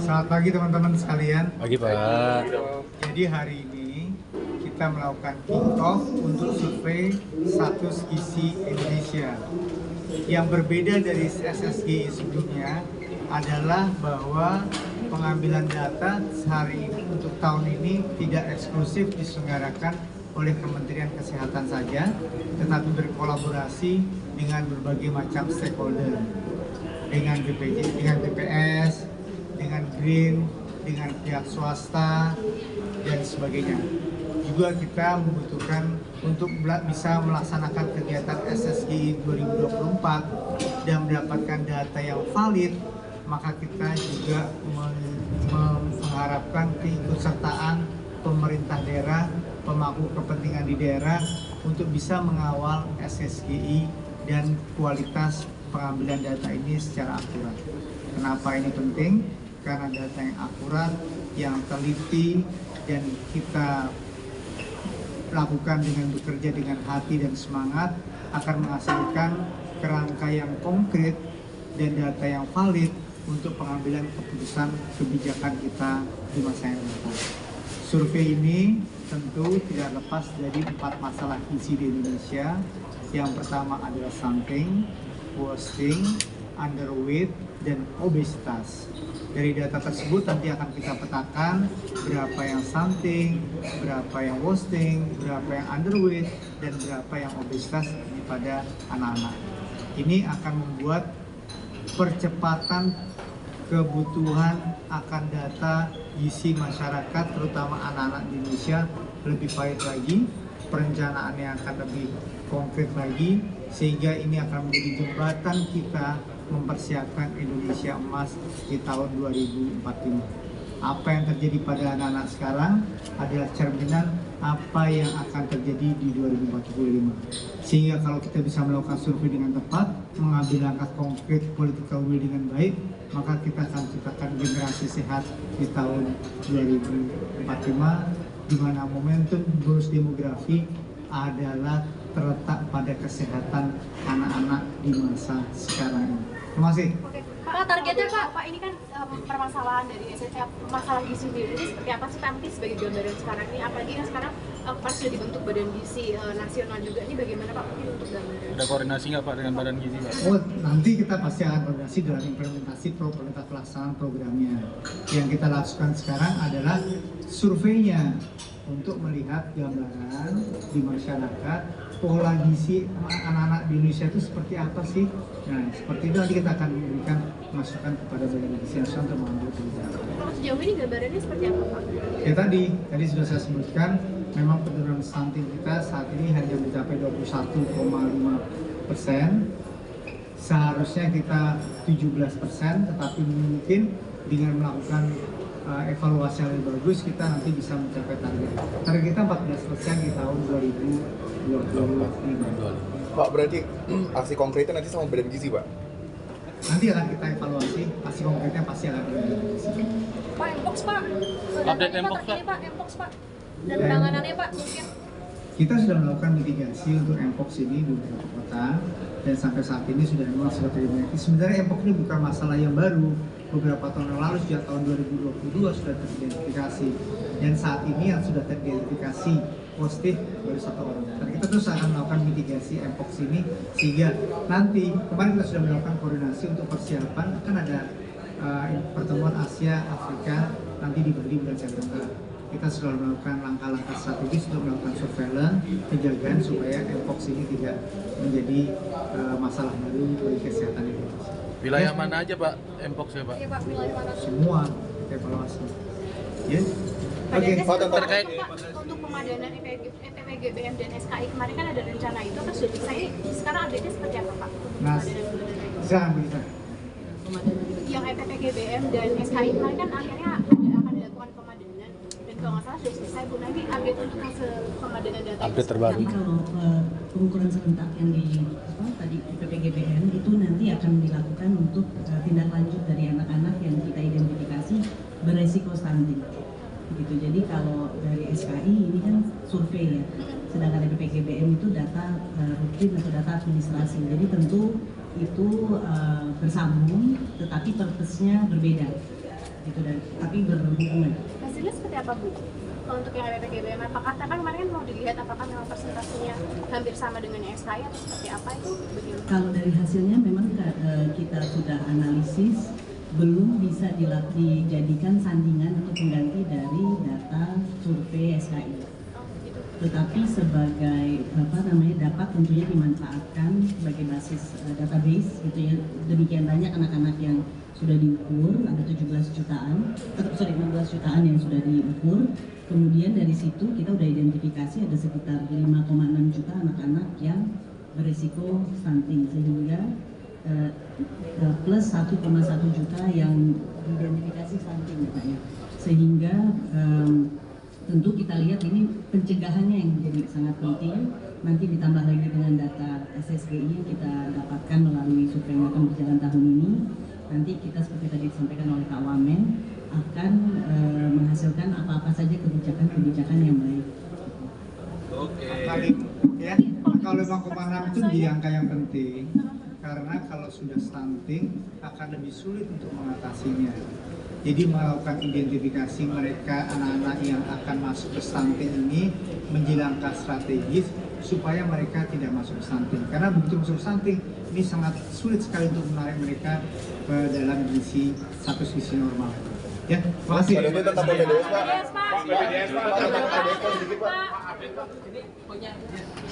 Selamat pagi teman-teman sekalian. Pagi Pak. Jadi hari ini kita melakukan kick-off untuk survei status gizi Indonesia. Yang berbeda dari SSGI sebelumnya adalah bahwa pengambilan data hari ini untuk tahun ini tidak eksklusif diselenggarakan oleh Kementerian Kesehatan saja, tetapi berkolaborasi dengan berbagai macam stakeholder, dengan BPJ, dengan BPS, dengan GRIN, dengan pihak swasta, dan sebagainya. Juga kita membutuhkan untuk bisa melaksanakan kegiatan SSGI 2024 dan mendapatkan data yang valid, maka kita juga mengharapkan keikutsertaan pemerintah daerah, pemangku kepentingan di daerah untuk bisa mengawal SSGI dan kualitas pengambilan data ini secara akurat. Kenapa ini penting? Karena data yang akurat, yang teliti, dan kita lakukan dengan bekerja dengan hati dan semangat akan menghasilkan kerangka yang konkret dan data yang valid untuk pengambilan keputusan kebijakan kita di masa yang datang. Survei ini tentu tidak lepas dari 4 masalah gizi di Indonesia. Yang pertama adalah stunting, wasting, underweight, dan obesitas. Dari data tersebut nanti akan kita petakan berapa yang stunting, berapa yang wasting, berapa yang underweight, dan berapa yang obesitas pada anak-anak. Ini akan membuat percepatan kebutuhan akan data gizi masyarakat, terutama anak-anak di Indonesia, lebih baik lagi, perencanaannya akan lebih konkret lagi, sehingga ini akan menjadi jembatan kita mempersiapkan Indonesia emas di tahun 2045. Apa yang terjadi pada anak-anak sekarang adalah cerminan apa yang akan terjadi di 2045. Sehingga kalau kita bisa melakukan survei dengan tepat, mengambil langkah konkret political will dengan baik, maka kita akan ciptakan generasi sehat di tahun 2045, di mana momentum bonus demografi adalah terletak pada kesehatan anak-anak di masa sekarang ini. Terima kasih. Oke. Pak, targetnya Pak, ini kan permasalahan dari masalah gizi ini seperti apa sih Pak mungkin sebagai gambaran sekarang ini, apalagi kan sekarang pas sudah dibentuk Badan Gizi Nasional juga, ini bagaimana Pak mungkin untuk gambaran? Ada koordinasi nggak Pak dengan Badan Gizi Pak? Oh, nanti kita pasti akan koordinasi dalam implementasi perintah pelaksanaan programnya. Yang kita lakukan sekarang adalah surveinya untuk melihat gambaran di masyarakat pola gizi anak-anak di Indonesia itu seperti apa sih. Nah, seperti itu nanti kita akan memberikan masukan kepada Badan Gizi Nasional untuk mengambil kebijakan. Kalau sejauh ini gambarannya seperti apa Pak? Ya tadi sudah saya sebutkan, memang penurunan stunting kita saat ini hanya mencapai 21,5%. Seharusnya kita 17%, tetapi mungkin dengan melakukan evaluasi yang lebih bagus, kita nanti bisa mencapai target. Target kita 14% di tahun 2025. Pak, berarti aksi konkretnya nanti sama Badan Gizi, Pak? Nanti akan kita evaluasi, aksi konkretnya pasti akan kita evaluasi. Pak, Mpox Pak. Update Mpox Pak. Pak, Mpox Pak. Dan penanganannya Pak mungkin. Kita sudah melakukan mitigasi untuk Mpox ini di beberapa kota, dan sampai saat ini sudah terdeteksi. Sebenarnya Mpox ini bukan masalah yang baru. Beberapa tahun yang lalu, sejak tahun 2022 sudah teridentifikasi, dan saat ini yang sudah teridentifikasi positif baru 1 orang. Dan kita terus akan melakukan mitigasi Mpox ini, sehingga nanti kemarin kita sudah melakukan koordinasi untuk persiapan, kan ada pertemuan Asia Afrika nanti di Bali bulan September. Kita sudah melakukan langkah-langkah strategis untuk melakukan surveillance, penjagaan supaya Mpox ini tidak menjadi masalah baru bagi kesehatan Indonesia. Wilayah mana aja Pak Mpox ya Pak? Iya Pak, wilayah mana? Semua kita evaluasi. Ya. Oke. Terkait untuk pemadanan EPWGBM dan SKI kemarin kan ada rencana itu, terus sudah selesai. Sekarang update-nya seperti apa Pak? Nah, bisa. Yang EPWGBM dan SKI kemarin kan akhirnya akan dilakukan pemadanan, dan kalau nggak salah sudah selesai Bu. Nanti update untuk hasil pemadanan data. update terbaru. Tapi kalau pengukuran serentak yang di tadi PPGBM itu nanti akan dilakukan untuk tindak lanjut dari anak-anak yang kita identifikasi beresiko stunting. Begitu. Jadi kalau dari SKI ini kan survei ya. Sedangkan BPGBM itu data rutin atau data administrasi. Jadi tentu itu bersambung, tetapi purpose-nya berbeda, gitu, tapi berhubungan. Hasilnya seperti apa Bu? Kalau untuk yang BPGBM, apakah kan kemarin kan mau dilihat apakah memang presentasinya hampir sama dengan yang SKI atau seperti apa itu? Bagaimana? Kalau dari hasilnya memang kita sudah analisis, belum bisa dijadikan sandingan atau pengganti dari data survei SKI. Tetapi sebagai dapat tentunya dimanfaatkan sebagai basis database gitu ya. Demikian banyak anak-anak yang sudah diukur, ada 16 jutaan yang sudah diukur. Kemudian dari situ kita udah identifikasi ada sekitar 5,6 juta anak-anak yang berisiko stunting, sehingga plus 1,1 juta yang diidentifikasi stunting Pak ya. Sehingga tentu kita lihat ini pencegahannya yang menjadi sangat penting. Nanti ditambah lagi dengan data SSGI yang kita dapatkan melalui survei yang akan berjalan tahun ini. Nanti kita seperti tadi disampaikan oleh Kak Wamen akan menghasilkan apa-apa saja kebijakan-kebijakan yang baik. Ya, kalau 5,6 itu di angka yang penting, karena kalau sudah stunting akan lebih sulit untuk mengatasinya. Jadi melakukan identifikasi mereka anak-anak yang akan masuk ke stunting ini menjadi langkah strategis supaya mereka tidak masuk ke stunting. Karena begitu masuk ke stunting ini sangat sulit sekali untuk menarik mereka ke dalam status gizi normal. Ya, terima kasih. Pak, tentang PPDS, Pak. Pak. Pak, PPDS, Pak. Tentang PPDS, Pak, sedikit, Pak.